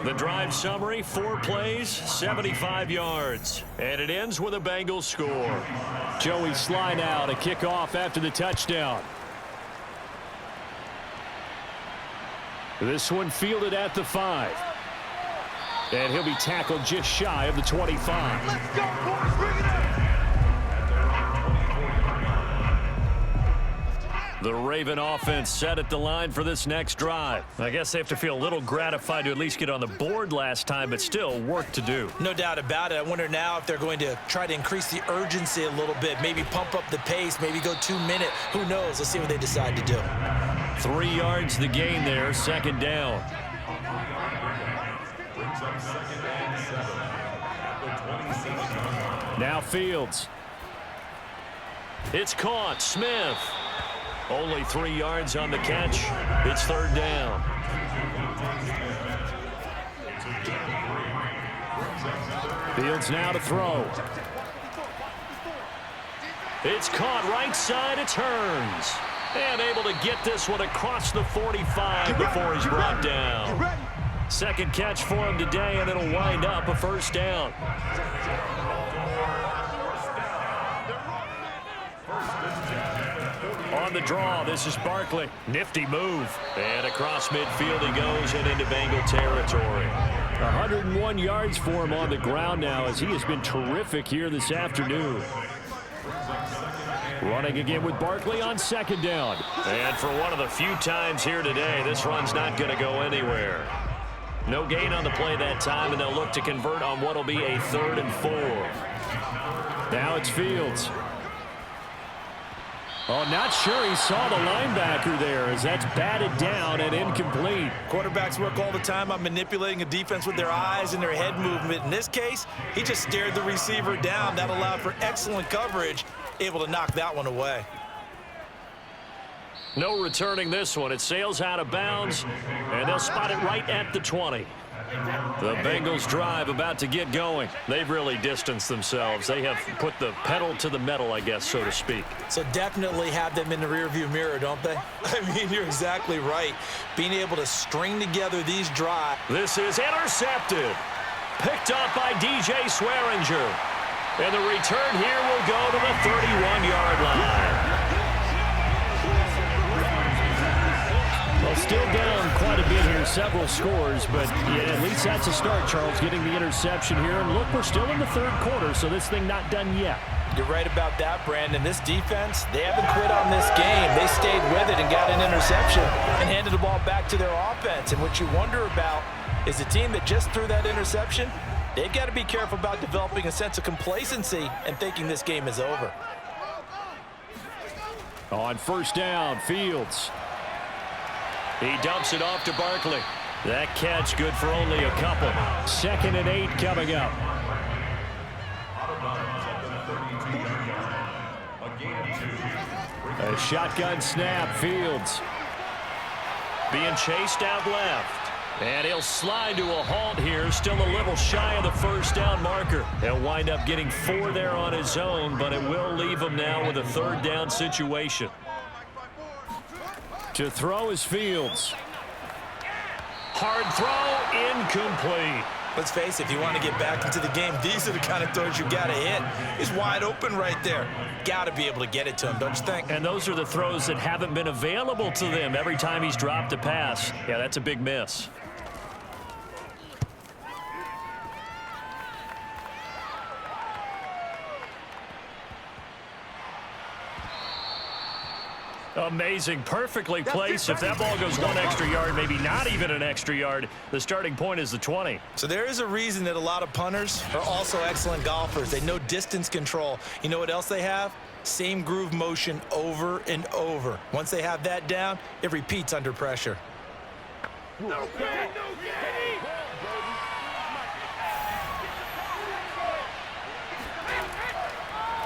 The drive summary, 4 plays, 75 yards. And it ends with a Bengals score. Joey Sly now to kick off after the touchdown. This one fielded at the 5. And he'll be tackled just shy of the 25. Let's go, boys. Bring it up. The Raven offense set at the line for this next drive. I guess they have to feel a little gratified to at least get on the board last time, but still work to do. No doubt about it. I wonder now if they're going to try to increase the urgency a little bit, maybe pump up the pace, maybe go 2-minute. Who knows? Let's see what they decide to do. 3 yards the gain there, 2nd down. Now Fields. It's caught. Smith. Only 3 yards on the catch. It's 3rd down. Fields now to throw. It's caught right side. It turns. And able to get this one across the 45 before he's brought down. Second catch for him today, and it'll wind up a first down. On the draw, this is Barkley. Nifty move. And across midfield he goes and into Bengal territory. 101 yards for him on the ground now, as he has been terrific here this afternoon. Running again with Barkley on second down. And for one of the few times here today, this run's not going to go anywhere. No gain on the play that time, and they'll look to convert on what will be a 3rd and 4. Now it's Fields. Oh, not sure he saw the linebacker there, as that's batted down and incomplete. Quarterbacks work all the time on manipulating a defense with their eyes and their head movement. In this case, he just stared the receiver down. That allowed for excellent coverage, able to knock that one away. No returning this one. It sails out of bounds, and they'll spot it right at the 20. The Bengals drive about to get going. They've really distanced themselves. They have put the pedal to the metal, I guess, so to speak. So definitely have them in the rearview mirror, don't they? I mean, you're exactly right. Being able to string together these drives. This is intercepted. Picked up by DJ Swearinger. And the return here will go to the 31-yard line. Well, still down quite a bit here, several scores, but yeah, at least that's a start, Charles, getting the interception here. And look, we're still in the third quarter, so this thing not done yet. You're right about that, Brandon. This defense, they haven't quit on this game. They stayed with it and got an interception and handed the ball back to their offense. And what you wonder about is the team that just threw that interception, they've got to be careful about developing a sense of complacency and thinking this game is over. On first down, Fields. He dumps it off to Barkley. That catch good for only a couple. 2nd and 8 coming up. A shotgun snap, Fields. Being chased out left. And he'll slide to a halt here. Still a little shy of the first down marker. He'll wind up getting 4 there on his own, but it will leave him now with a 3rd down situation. To throw is Fields. Hard throw, incomplete. Let's face it, if you want to get back into the game, these are the kind of throws you got to hit. He's wide open right there. Got to be able to get it to him, don't you think? And those are the throws that haven't been available to them every time he's dropped a pass. Yeah, that's a big miss. Amazing. Perfectly placed. If that ball goes 1 extra yard, maybe not even an extra yard, the starting point is the 20. So there is a reason that a lot of punters are also excellent golfers. They know distance control. You know what else they have? Same groove motion over and over. Once they have that down, it repeats under pressure.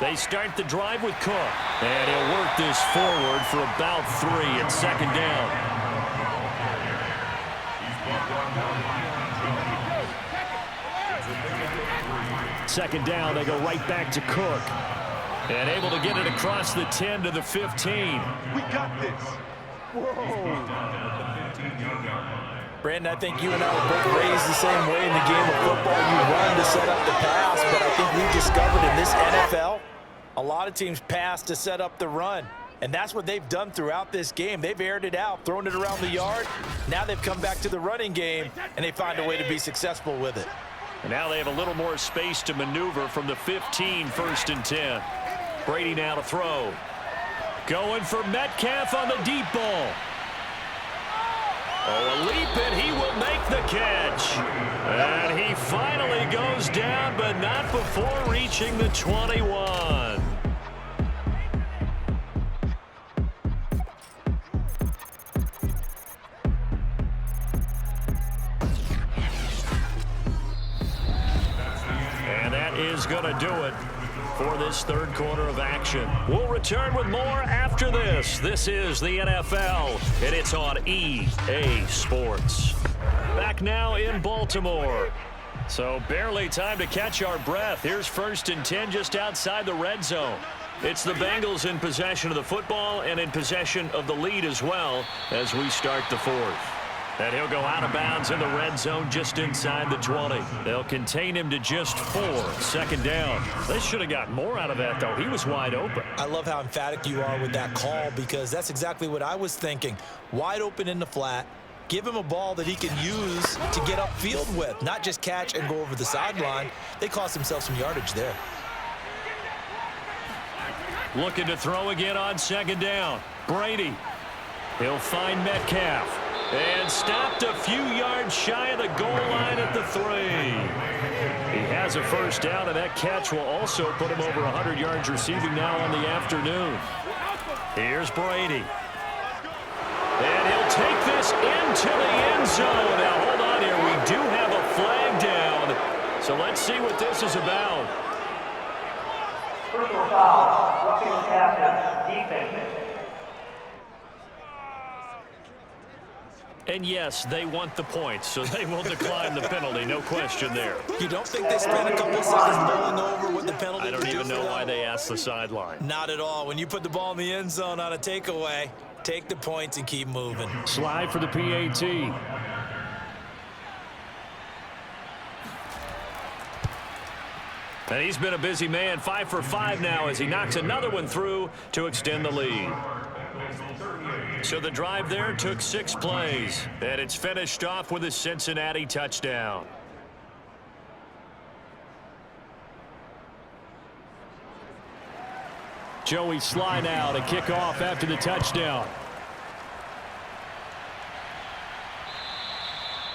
They start the drive with Cook. And he'll work this forward for about 3 at 2nd down. Second down, they go right back to Cook. And able to get it across the 10 to the 15. We got this. Whoa. Brandon, I think you and I were both raised the same way in the game of football. You run to set up the pass, but I think we've discovered in this NFL, a lot of teams pass to set up the run. And that's what they've done throughout this game. They've aired it out, thrown it around the yard. Now they've come back to the running game, and they find a way to be successful with it. And now they have a little more space to maneuver from the 15, 1st and 10. Brady now to throw. Going for Metcalf on the deep ball. Oh, a leap, and he will make the catch. And he finally goes down, but not before reaching the 21. And that is going to do it for this 3rd quarter of action. We'll return with more after this. This is the NFL, and it's on EA Sports. Back now in Baltimore. So barely time to catch our breath. Here's 1st and 10 just outside the red zone. It's the Bengals in possession of the football and in possession of the lead as well as we start the fourth. And he'll go out of bounds in the red zone just inside the 20. They'll contain him to just 4. 2nd down. They should have got more out of that, though. He was wide open. I love how emphatic you are with that call because that's exactly what I was thinking. Wide open in the flat. Give him a ball that he can use to get upfield with, not just catch and go over the sideline. They cost themselves some yardage there. Looking to throw again on 2nd down. Brady. He'll find Metcalf. And stopped a few yards shy of the goal line at the 3. He has a 1st down, and that catch will also put him over 100 yards receiving now on the afternoon. Here's Brady. And he'll take this into the end zone. Now, hold on here. We do have a flag down. So let's see what this is about. Personal foul, roughing the captain, defense. And yes, they want the points, so they will decline the penalty. No question there. You don't think they spent a couple seconds mulling over what the penalty I don't even know why they asked the sideline. Not at all. When you put the ball in the end zone on a takeaway, take the points and keep moving. Slide for the PAT. And he's been a busy man. 5 for 5 now as he knocks another one through to extend the lead. So the drive there took 6 plays, and it's finished off with a Cincinnati touchdown. Joey Sly now to kick off after the touchdown.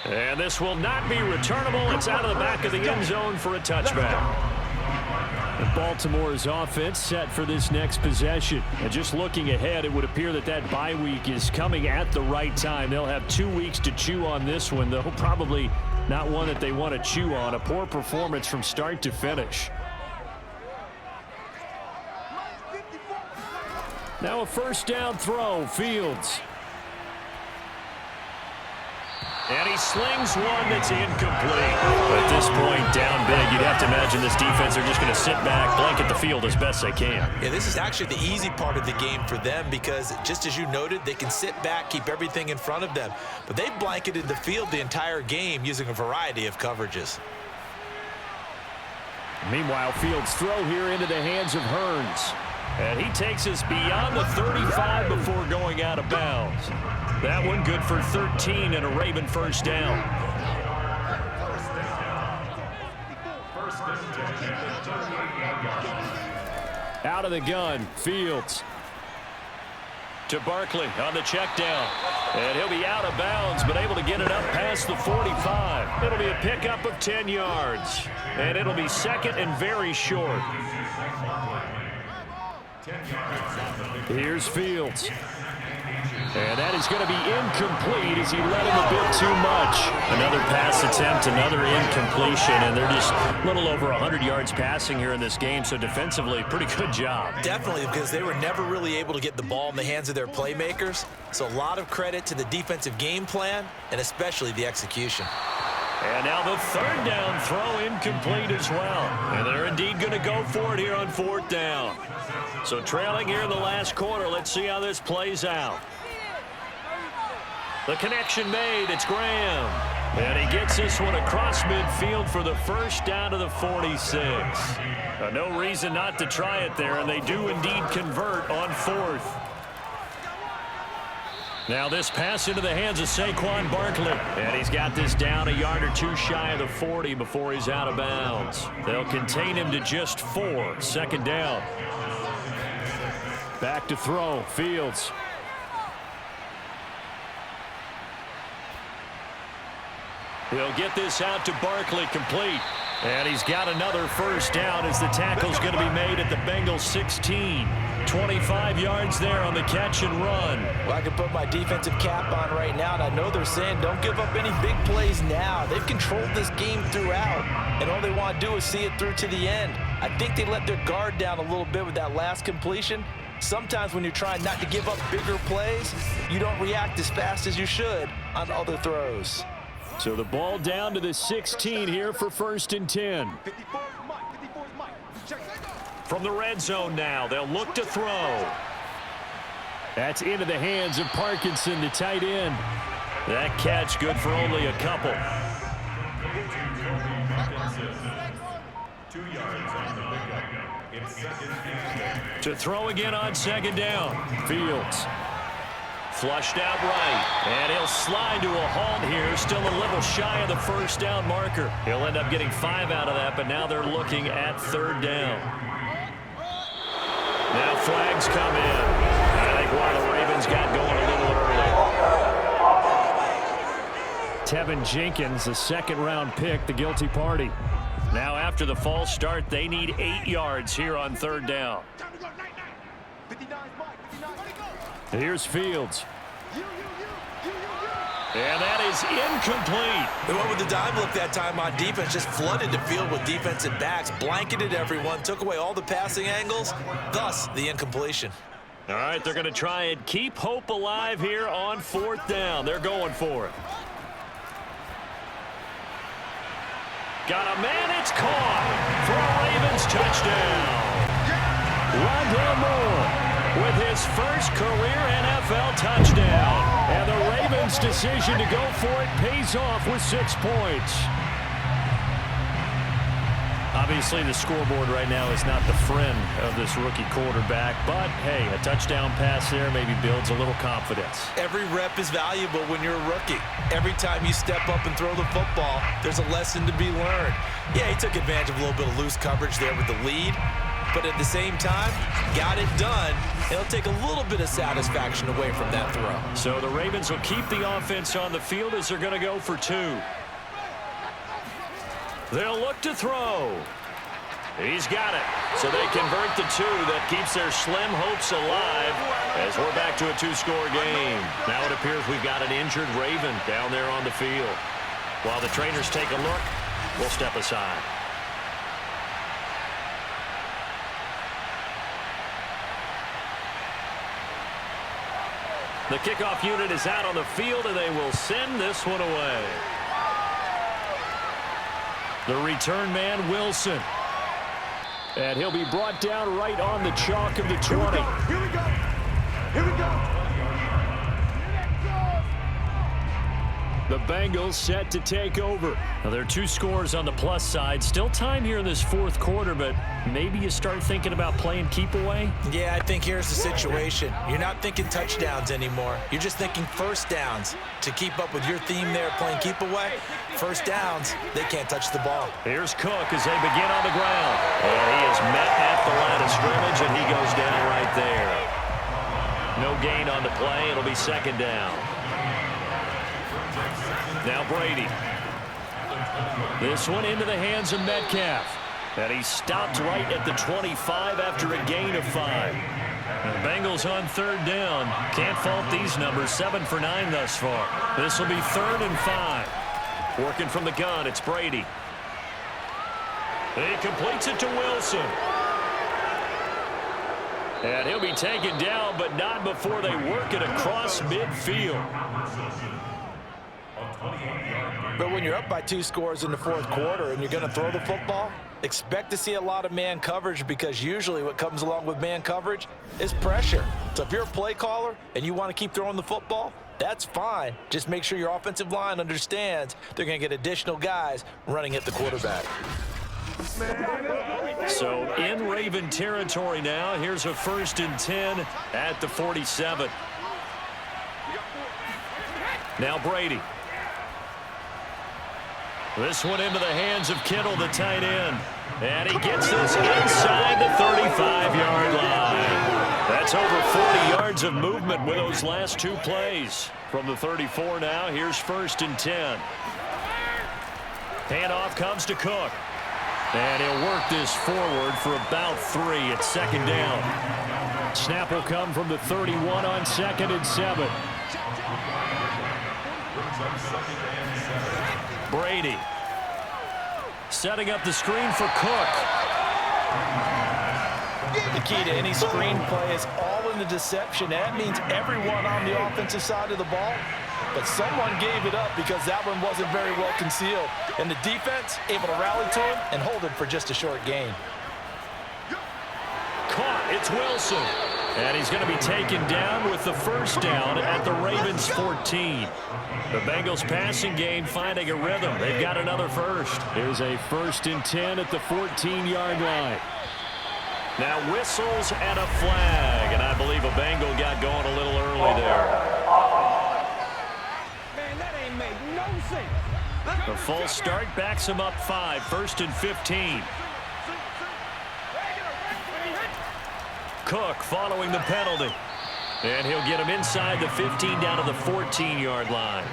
And this will not be returnable. It's out of the back of the end zone for a touchback. And Baltimore's offense set for this next possession. And just looking ahead, it would appear that that bye week is coming at the right time. They'll have 2 weeks to chew on this one, though probably not one that they want to chew on. A poor performance from start to finish. Now a 1st down throw, Fields. And he slings one that's incomplete. At this point, down big, you'd have to imagine this defense are just going to sit back, blanket the field as best they can. Yeah, this is actually the easy part of the game for them because, just as you noted, they can sit back, keep everything in front of them. But they've blanketed the field the entire game using a variety of coverages. Meanwhile, Fields' throw here into the hands of Hearns. And he takes us beyond the 35 before going out of bounds. That one good for 13 and a Raven 1st down. Out of the gun, Fields. To Barkley on the check down. And he'll be out of bounds, but able to get it up past the 45. It'll be a pickup of 10 yards. And it'll be 2nd and very short. Here's Fields. And that is going to be incomplete as he led him a bit too much. Another pass attempt, another incompletion, and they're just a little over 100 yards passing here in this game, so defensively, pretty good job. Definitely, because they were never really able to get the ball in the hands of their playmakers. So a lot of credit to the defensive game plan and especially the execution. And now the 3rd down throw incomplete as well. And they're indeed going to go for it here on 4th down. So trailing here in the last quarter, let's see how this plays out. The connection made, it's Graham. And he gets this one across midfield for the 1st down to the 46. No reason not to try it there, and they do indeed convert on 4th. Now this pass into the hands of Saquon Barkley. And he's got this down a yard or 2 shy of the 40 before he's out of bounds. They'll contain him to just 4. 2nd down. Back to throw, Fields. He'll get this out to Barkley, complete. And he's got another 1st down as the tackle's going to be made at the Bengals 16. 25 yards there on the catch and run. Well, I can put my defensive cap on right now, and I know they're saying don't give up any big plays now. They've controlled this game throughout, and all they want to do is see it through to the end. I think they let their guard down a little bit with that last completion. Sometimes when you're trying not to give up bigger plays, you don't react as fast as you should on other throws. So the ball down to the 16 here for 1st and 10. From the red zone now, they'll look to throw. That's into the hands of Parkinson, the tight end. That catch good for only a couple. 2 yards on the pickup. It's second and 10. To throw again on second down. Fields. Flushed out right. And he'll slide to a halt here. Still a little shy of the first down marker. He'll end up getting 5 out of that, but now they're looking at third down. Now flags come in. I think one of the Ravens got going a little early. Tevin Jenkins, the second-round pick, the guilty party. Now after the false start, they need 8 yards here on third down. Here's Fields. And that is incomplete. They went with the dime look that time on defense, just flooded the field with defensive backs, blanketed everyone, took away all the passing angles, thus the incompletion. All right, they're going to try and keep hope alive here on fourth down. They're going for it. Got a man, it's caught for a Ravens touchdown. Rondell Moore with his first career NFL touchdown. And the Ravens' decision to go for it pays off with 6 points. Obviously, the scoreboard right now is not the friend of this rookie quarterback. But, hey, a touchdown pass there maybe builds a little confidence. Every rep is valuable when you're a rookie. Every time you step up and throw the football, there's a lesson to be learned. Yeah, he took advantage of a little bit of loose coverage there with the lead. But at the same time, got it done. It'll take a little bit of satisfaction away from that throw. So the Ravens will keep the offense on the field as they're going to go for 2. They'll look to throw. He's got it. So they convert the 2. That keeps their slim hopes alive as we're back to a 2-score game. Now it appears we've got an injured Raven down there on the field. While the trainers take a look, we'll step aside. The kickoff unit is out on the field, and they will send this one away. The return man, Wilson. And he'll be brought down right on the chalk of the 20. Here we go. Here we go. The Bengals set to take over. Now, there are 2 scores on the plus side. Still time here in this fourth quarter, but maybe you start thinking about playing keep away? Yeah, I think here's the situation. You're not thinking touchdowns anymore. You're just thinking first downs. To keep up with your theme there, playing keep away, first downs, they can't touch the ball. Here's Cook as they begin on the ground. And he is met at the line of scrimmage, and he goes down right there. No gain on the play. It'll be second down. Now Brady. This one into the hands of Metcalf. And he stopped right at the 25 after a gain of 5. And the Bengals on third down. Can't fault these numbers. 7 for 9 thus far. This will be 3rd and 5. Working from the gun, it's Brady. He completes it to Wilson. And he'll be taken down, but not before they work it across midfield. But when you're up by 2 scores in the fourth quarter and you're going to throw the football, expect to see a lot of man coverage, because usually what comes along with man coverage is pressure. So if you're a play caller and you want to keep throwing the football, that's fine. Just make sure your offensive line understands they're going to get additional guys running at the quarterback. So in Raven territory now. Here's a 1st and 10 at the 47. Now Brady. This one into the hands of Kittle, the tight end. And he gets this inside the 35-yard line. That's over 40 yards of movement with those last 2 plays. From the 34 now, here's 1st and 10. Handoff comes to Cook. And he'll work this forward for about 3 at second down. Snap will come from the 31 on 2nd and 7. Brady setting up the screen for Cook. The key to any screen play is all in the deception. That means everyone on the offensive side of the ball, but someone gave it up because that one wasn't very well concealed. And the defense able to rally to him and hold him for just a short gain. It's Wilson. And he's going to be taken down with the first down at the Ravens 14. The Bengals passing game finding a rhythm. They've got another first. Here's a 1st and 10 at the 14-yard line. Now whistles and a flag. And I believe a Bengal got going a little early there. Man, that ain't make no sense. The false start backs him up 5. 1st and 15. Cook following the penalty. And he'll get him inside the 15 down to the 14-yard line.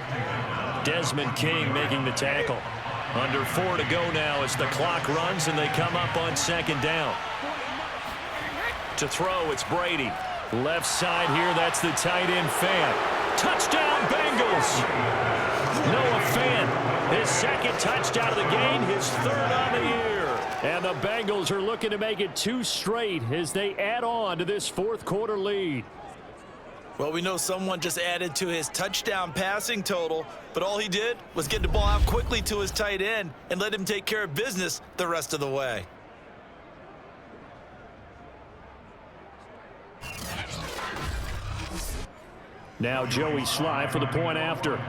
Desmond King making the tackle. Under 4 to go now as the clock runs and they come up on 2nd down. To throw, it's Brady. Left side here, that's the tight end Fant. Touchdown, Bengals! Noah Fant, his 2nd touchdown of the game, his 3rd on the year. And the Bengals are looking to make it 2 straight as they add on to this 4th quarter lead. Well, we know someone just added to his touchdown passing total, but all he did was get the ball out quickly to his tight end and let him take care of business the rest of the way. Now Joey Sly for the point after.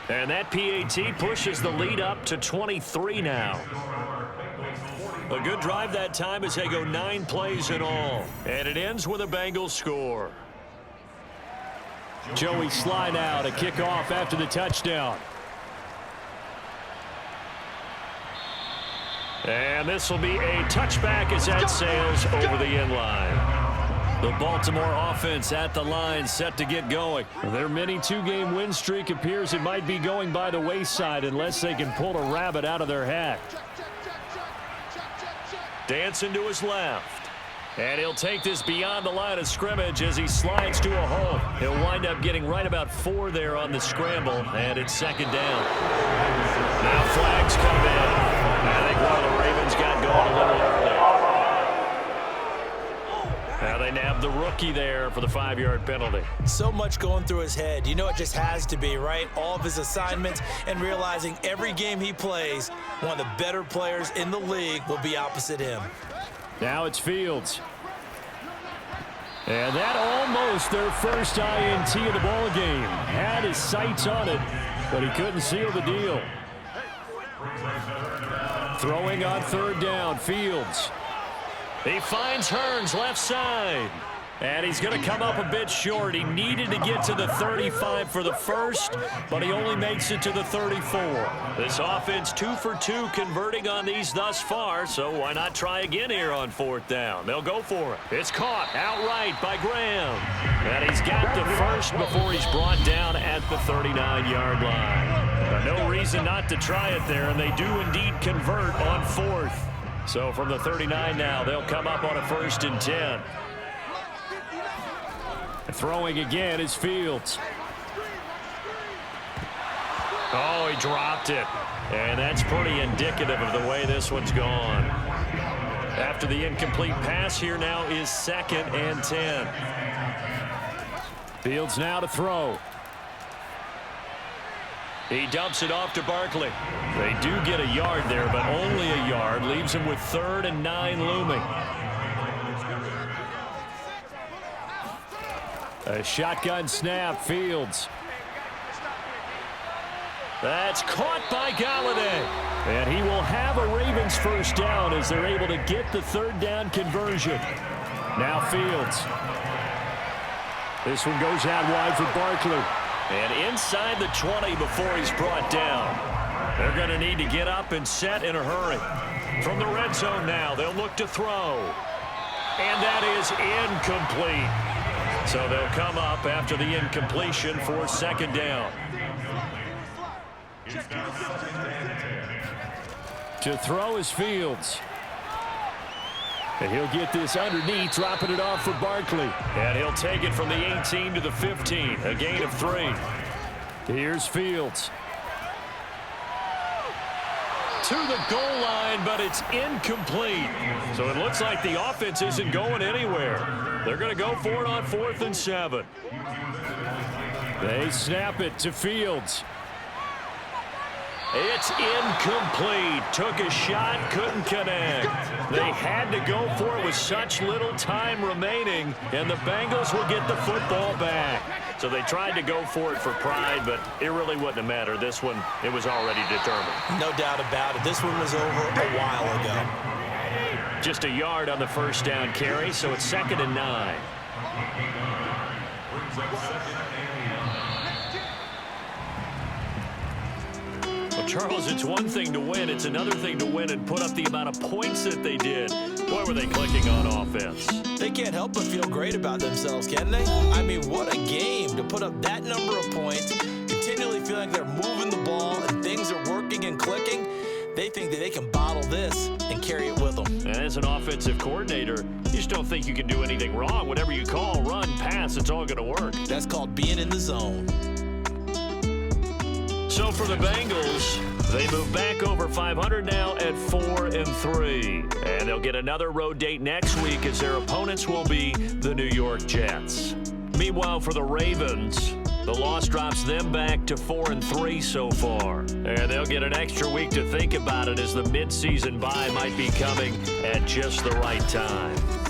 And that PAT pushes the lead up to 23 now. A good drive that time as they go 9 plays in all. And it ends with a Bengals score. Joey Sly now to kick off after the touchdown. And this will be a touchback as that sails over the end line. The Baltimore offense at the line set to get going. Their mini 2-game win streak appears it might be going by the wayside unless they can pull a rabbit out of their hat. Dancing to his left. And he'll take this beyond the line of scrimmage as he slides to a hole. He'll wind up getting right about 4 there on the scramble, and it's 2nd down. Now flags come in. I think one of the Ravens got going a little early. Now they nabbed the rookie there for the 5-yard penalty. So much going through his head. You know it just has to be, right? All of his assignments and realizing every game he plays, one of the better players in the league will be opposite him. Now it's Fields. And that almost their first INT of the ball game. Had his sights on it, but he couldn't seal the deal. Throwing on 3rd down, Fields. He finds Hearns left side. And he's going to come up a bit short. He needed to get to the 35 for the first, but he only makes it to the 34. This offense 2 for 2 converting on these thus far, so why not try again here on 4th down? They'll go for it. It's caught outright by Graham. And he's got the first before he's brought down at the 39-yard line. No reason not to try it there, and they do indeed convert on 4th. So from the 39 now, they'll come up on a 1st and 10. Throwing again is Fields. Oh, he dropped it. And that's pretty indicative of the way this one's gone. After the incomplete pass, here now is 2nd and 10. Fields now to throw. He dumps it off to Barkley. They do get a yard there, but only a yard. Leaves him with 3rd and 9 looming. A shotgun snap, Fields. That's caught by Galladay. And he will have a Ravens first down as they're able to get the 3rd down conversion. Now Fields. This one goes out wide for Barkley. And inside the 20 before he's brought down. They're going to need to get up and set in a hurry. From the red zone now, they'll look to throw. And that is incomplete. So they'll come up after the incompletion for 2nd down. To throw is Fields. And he'll get this underneath, dropping it off for Barkley. And he'll take it from the 18 to the 15, a gain of 3. Here's Fields. To the goal line, but it's incomplete. So it looks like the offense isn't going anywhere. They're going to go for it on 4th and 7. They snap it to Fields. It's incomplete. Took a shot, couldn't connect. They had to go for it with such little time remaining, and the Bengals will get the football back. So they tried to go for it for pride, but it really wouldn't have mattered. This one, it was already determined. No doubt about it. This one was over a while ago. Just a yard on the first down carry, so it's 2nd and 9. Well, Charles, it's one thing to win. It's another thing to win and put up the amount of points that they did. Boy, were they clicking on offense. They can't help but feel great about themselves, can they? I mean, what a game to put up that number of points, continually feeling like they're moving the ball and things are working and clicking. They think that they can bottle this and carry it with them. And as an offensive coordinator, you just don't think you can do anything wrong. Whatever you call, run, pass, it's all going to work. That's called being in the zone. So for the Bengals, they move back over 500 now at 4-3. And they'll get another road date next week as their opponents will be the New York Jets. Meanwhile, for the Ravens, the loss drops them back to 4-3 so far. And they'll get an extra week to think about it as the midseason bye might be coming at just the right time.